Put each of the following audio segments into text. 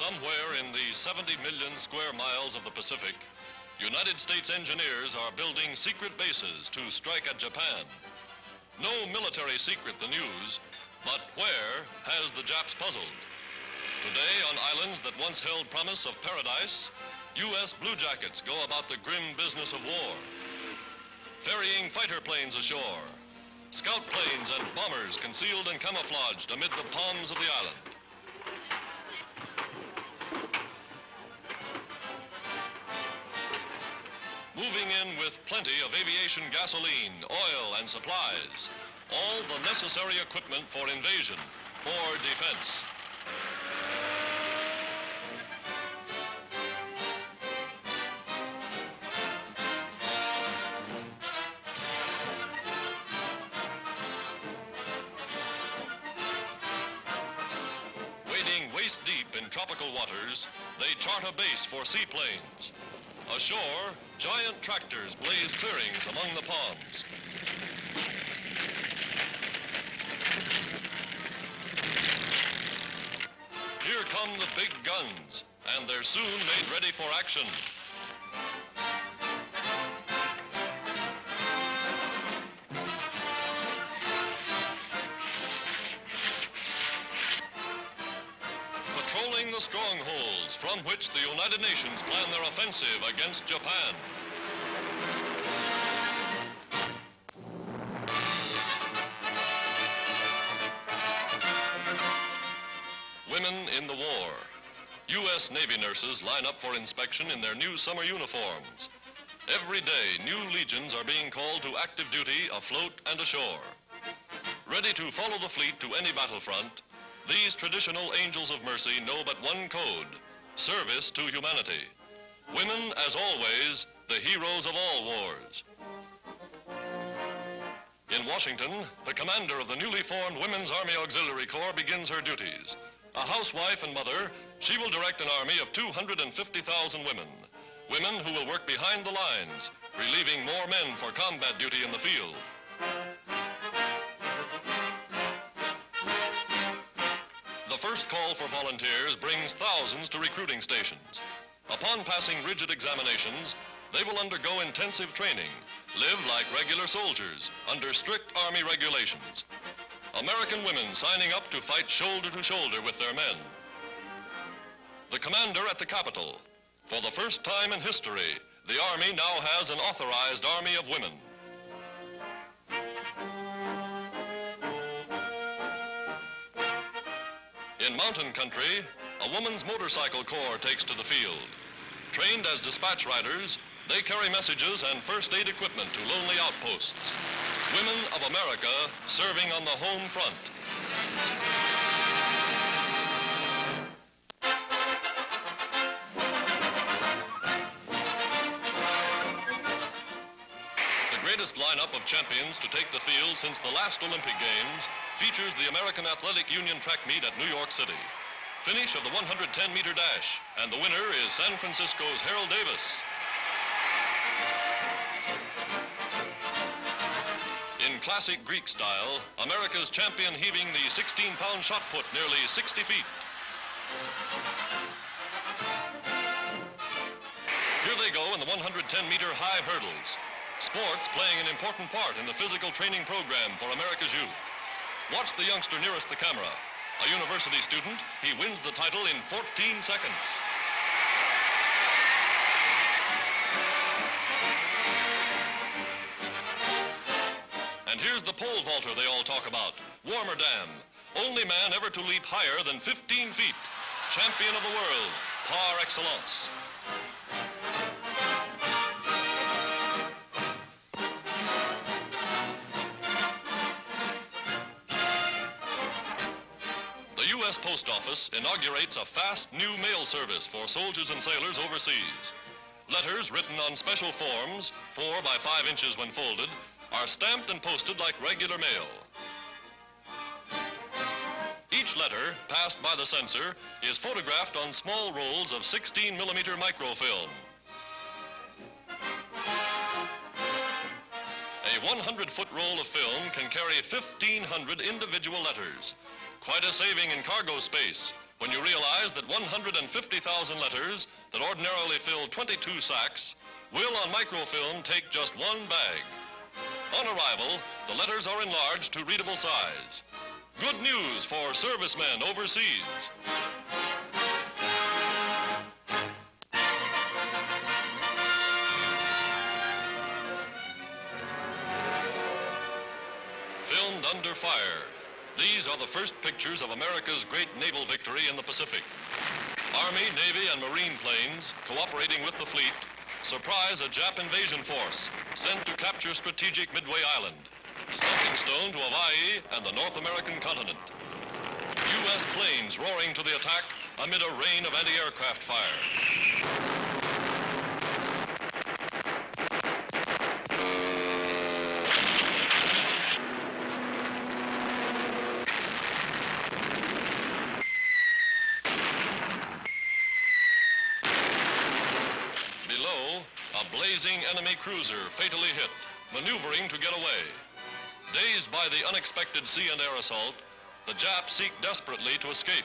Somewhere in the 70 million square miles of the Pacific, United States engineers are building secret bases to strike at Japan. No military secret, the news, but where has the Japs puzzled? Today, on islands that once held promise of paradise, U.S. bluejackets go about the grim business of war. Ferrying fighter planes ashore, scout planes and bombers concealed and camouflaged amid the palms of the island. Moving in with plenty of aviation gasoline, oil, and supplies. All the necessary equipment for invasion or defense. Wading waist deep in tropical waters, they chart a base for seaplanes. Ashore, giant tractors blaze clearings among the palms. Here come the big guns, and they're soon made ready for action. Patrolling the strongholds from which the United Nations plan their offensive against Japan. Women in the war. U.S. Navy nurses line up for inspection in their new summer uniforms. Every day, new legions are being called to active duty afloat and ashore. Ready to follow the fleet to any battlefront, these traditional angels of mercy know but one code: service to humanity. Women, as always, the heroes of all wars. In Washington, the commander of the newly formed Women's Army Auxiliary Corps begins her duties. A housewife and mother, she will direct an army of 250,000 women. Women who will work behind the lines, relieving more men for combat duty in the field. The first call for volunteers brings thousands to recruiting stations. Upon passing rigid examinations, they will undergo intensive training, live like regular soldiers under strict Army regulations. American women signing up to fight shoulder to shoulder with their men. The commander at the Capitol. For the first time in history, the Army now has an authorized army of women. In mountain country, a woman's motorcycle corps takes to the field. Trained as dispatch riders, they carry messages and first aid equipment to lonely outposts. Women of America serving on the home front. The greatest lineup of champions to take the field since the last Olympic Games features the American Athletic Union track meet at New York City. Finish of the 110-meter dash, and the winner is San Francisco's Harold Davis. In classic Greek style, America's champion heaving the 16-pound shot put nearly 60 feet. Here they go in the 110-meter high hurdles. Sports playing an important part in the physical training program for America's youth. Watch the youngster nearest the camera. A university student, he wins the title in 14 seconds. And here's the pole vaulter they all talk about, Warmerdam. Only man ever to leap higher than 15 feet. Champion of the world, par excellence. The U.S. Post Office inaugurates a fast new mail service for soldiers and sailors overseas. Letters written on special forms, 4 by 5 inches when folded, are stamped and posted like regular mail. Each letter, passed by the censor, is photographed on small rolls of 16-millimeter microfilm. A 100-foot roll of film can carry 1,500 individual letters. Quite a saving in cargo space, when you realize that 150,000 letters that ordinarily fill 22 sacks will on microfilm take just one bag. On arrival, the letters are enlarged to readable size. Good news for servicemen overseas. Filmed under fire. These are the first pictures of America's great naval victory in the Pacific. Army, Navy, and Marine planes, cooperating with the fleet, surprise a Jap invasion force sent to capture strategic Midway Island, stepping stone to Hawaii and the North American continent. U.S. planes roaring to the attack amid a rain of anti-aircraft fire. A blazing enemy cruiser fatally hit, maneuvering to get away. Dazed by the unexpected sea and air assault, the Japs seek desperately to escape.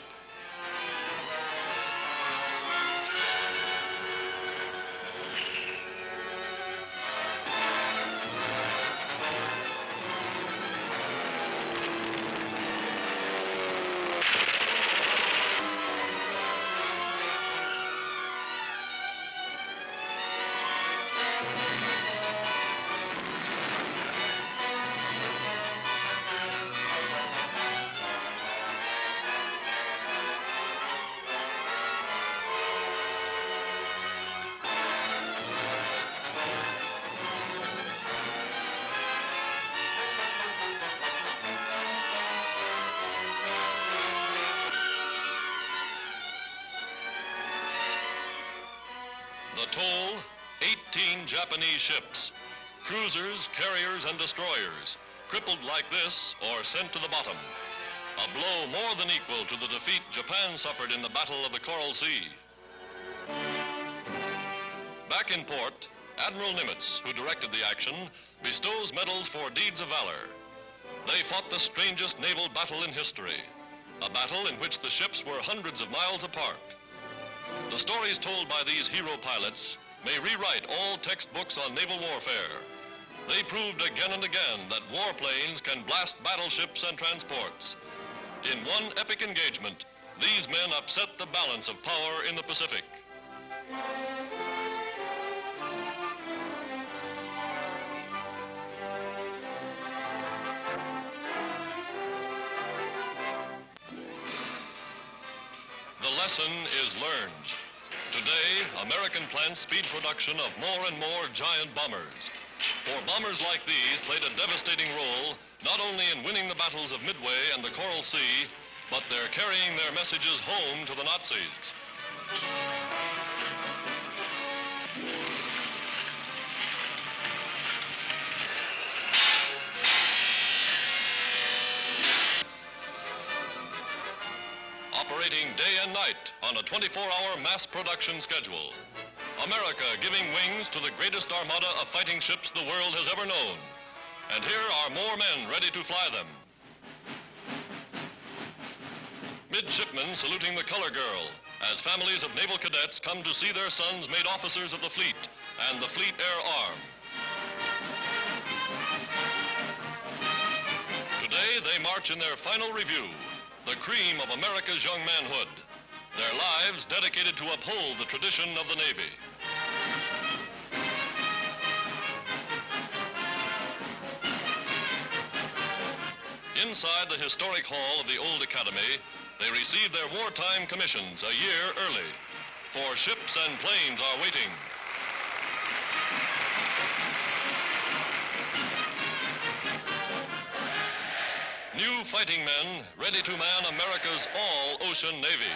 The toll, 18 Japanese ships, cruisers, carriers, and destroyers, crippled like this or sent to the bottom. A blow more than equal to the defeat Japan suffered in the Battle of the Coral Sea. Back in port, Admiral Nimitz, who directed the action, bestows medals for deeds of valor. They fought the strangest naval battle in history, a battle in which the ships were hundreds of miles apart. The stories told by these hero pilots may rewrite all textbooks on naval warfare. They proved again and again that warplanes can blast battleships and transports. In one epic engagement, these men upset the balance of power in the Pacific. The lesson is learned. Today, American plants speed production of more and more giant bombers. For bombers like these played a devastating role not only in winning the battles of Midway and the Coral Sea, but they're carrying their messages home to the Nazis. Operating day and night on a 24-hour mass production schedule. America giving wings to the greatest armada of fighting ships the world has ever known. And here are more men ready to fly them. Midshipmen saluting the color girl as families of naval cadets come to see their sons made officers of the fleet and the Fleet Air Arm. Today they march in their final review, the cream of America's young manhood, their lives dedicated to uphold the tradition of the Navy. Inside the historic hall of the old academy, they receive their wartime commissions a year early, for ships and planes are waiting. New fighting men ready to man America's all-ocean Navy.